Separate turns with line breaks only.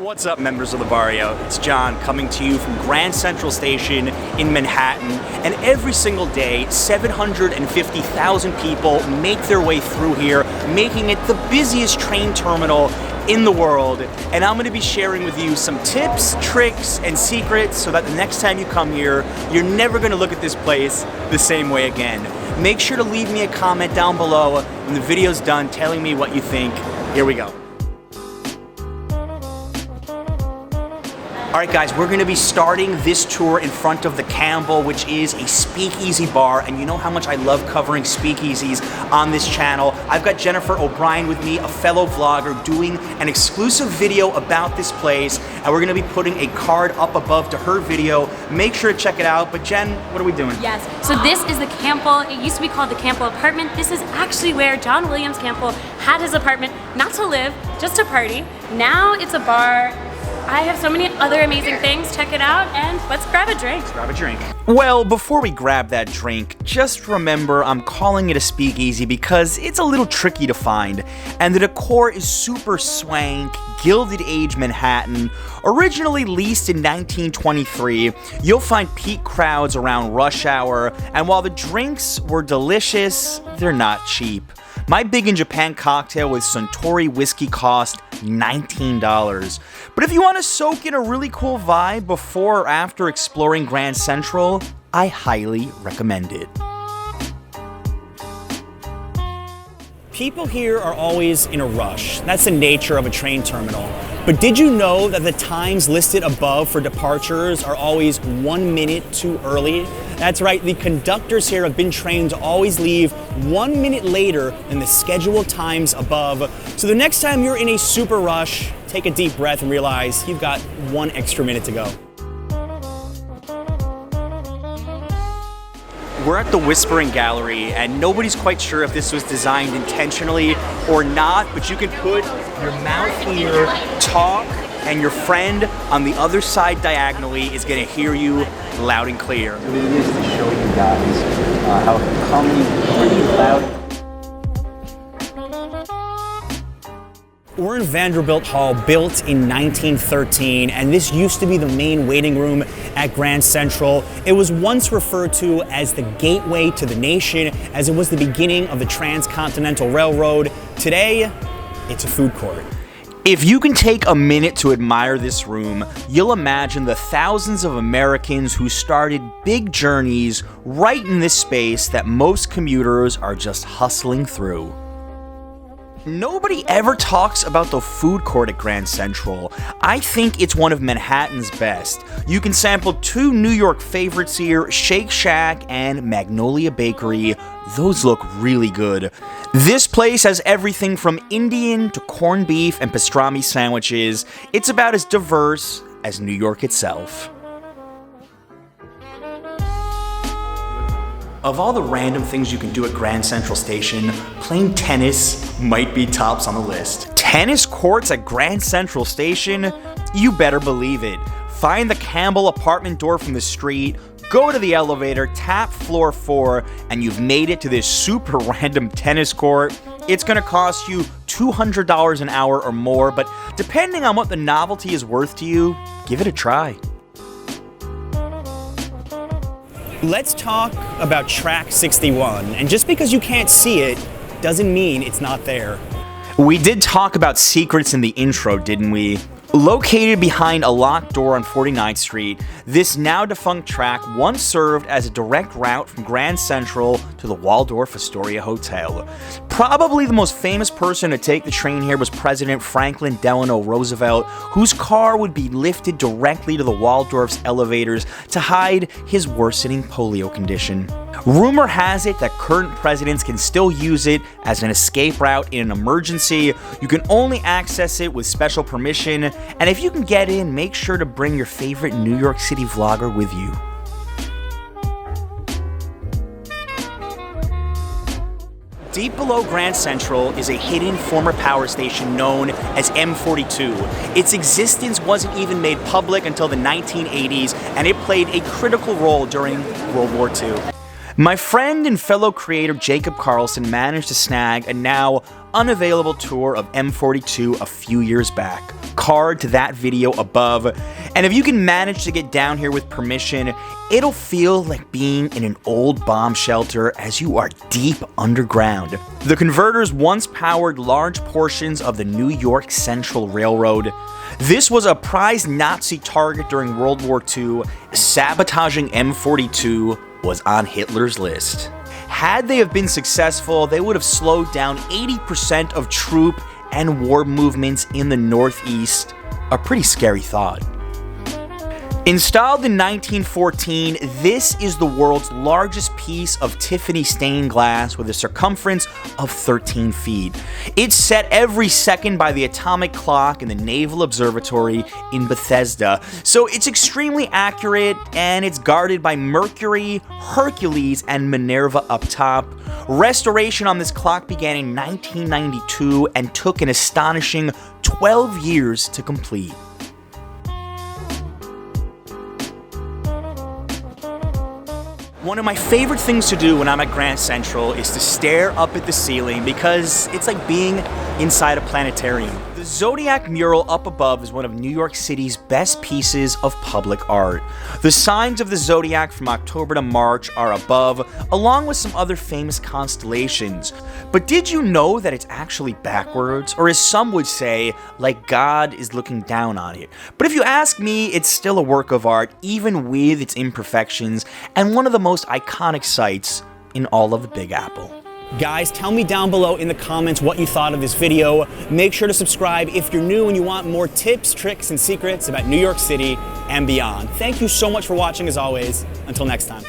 What's up, members of the Barrio? It's John coming to you from Grand Central Station in Manhattan, and every single day 750,000 people make their way through here, making it the busiest train terminal in the world. And I'm going to be sharing with you some tips, tricks, and secrets so that the next time you come here, you're never going to look at this place the same way again. Make sure to leave me a comment down below when the video's done telling me what you think. Here we go. Alright guys, we're going to be starting this tour in front of the Campbell, which is a speakeasy bar, and you know how much I love covering speakeasies on this channel. I've got Jennifer O'Brien with me, a fellow vlogger, doing an exclusive video about this place, and we're going to be putting a card up above to her video. Make sure to check it out. But Jen, what are we doing?
Yes, so this is the Campbell. It used to be called the Campbell apartment. This is actually where John Williams Campbell had his apartment, not to live, just to party. Now it's a bar. I have so many other amazing things. Check it out and let's grab a drink.
Let's grab a drink. Well, before we grab that drink, just remember I'm calling it a speakeasy because it's a little tricky to find, and the decor is super swank, Gilded Age Manhattan. Originally leased in 1923, you'll find peak crowds around rush hour, and while the drinks were delicious, they're not cheap. My Big in Japan cocktail with Suntory whiskey cost $19. But if you want to soak in a really cool vibe before or after exploring Grand Central, I highly recommend it. People here are always in a rush. That's the nature of a train terminal. But did you know that the times listed above for departures are always 1 minute too early? That's right, the conductors here have been trained to always leave 1 minute later than the scheduled times above. So the next time you're in a super rush, take a deep breath and realize you've got 1 extra minute to go. We're at the Whispering Gallery, and nobody's quite sure if this was designed intentionally or not, but you can put your mouth here, talk, and your friend on the other side diagonally is going to hear you loud and clear. It really is to show you guys how calmly, pretty loud. We're in Vanderbilt Hall, built in 1913, and this used to be the main waiting room at Grand Central. It was once referred to as the gateway to the nation, as it was the beginning of the Transcontinental Railroad. Today, it's a food court. If you can take a minute to admire this room, you'll imagine the thousands of Americans who started big journeys right in this space that most commuters are just hustling through. Nobody ever talks about the food court at Grand Central. I think it's one of Manhattan's best. You can sample 2 New York favorites here, Shake Shack and Magnolia Bakery. Those look really good. This place has everything from Indian to corned beef and pastrami sandwiches. It's about as diverse as New York itself. Of all the random things you can do at Grand Central Station, playing tennis might be tops on the list. Tennis courts at Grand Central Station? You better believe it. Find the Campbell apartment door from the street, go to the elevator, tap floor 4, and you've made it to this super random tennis court. It's gonna cost you $200 an hour or more, but depending on what the novelty is worth to you, give it a try. Let's talk about track 61, and just because you can't see it doesn't mean it's not there. We did talk about secrets in the intro, didn't we? Located behind a locked door on 49th Street, this now defunct track once served as a direct route from Grand Central to the Waldorf Astoria Hotel. Probably the most famous person to take the train here was President Franklin Delano Roosevelt, whose car would be lifted directly to the Waldorf's elevators to hide his worsening polio condition. Rumor has it that current presidents can still use it as an escape route in an emergency. You can only access it with special permission, and if you can get in, make sure to bring your favorite New York City vlogger with you. Deep below Grand Central is a hidden former power station known as M42. Its existence wasn't even made public until the 1980s, and it played a critical role during World War II. My friend and fellow creator Jacob Carlson managed to snag a now unavailable tour of M42 a few years back.
card to that video above. And if you can manage to get down here with permission, it'll feel like being in an old bomb shelter as you are deep underground. The converters once powered large portions of the New York Central Railroad. This was a prized Nazi target during World War II. Sabotaging M42 was on Hitler's list. Had they have been successful, they would have slowed down 80% of troop and war movements in the Northeast. A pretty scary thought. Installed in 1914, this is the world's largest piece of Tiffany stained glass with a circumference of 13 feet. It's set every second by the atomic clock in the Naval Observatory in Bethesda, so it's extremely accurate, and it's guarded by Mercury, Hercules, and Minerva up top. Restoration on this clock began in 1992 and took an astonishing 12 years to complete. One of my favorite things to do when I'm at Grand Central is to stare up at the ceiling because it's like being inside a planetarium. The Zodiac mural up above is one of New York City's best pieces of public art. The signs of the Zodiac from October to March are above, along with some other famous constellations. But did you know that it's actually backwards, or as some would say, like God is looking down on it? But if you ask me, it's still a work of art, even with its imperfections, and one of the most iconic sights in all of the Big Apple.
Guys, tell me down below in the comments what you thought of this video. Make sure to subscribe if you're new and you want more tips, tricks, and secrets about New York City and beyond. Thank you so much for watching as always. Until next time.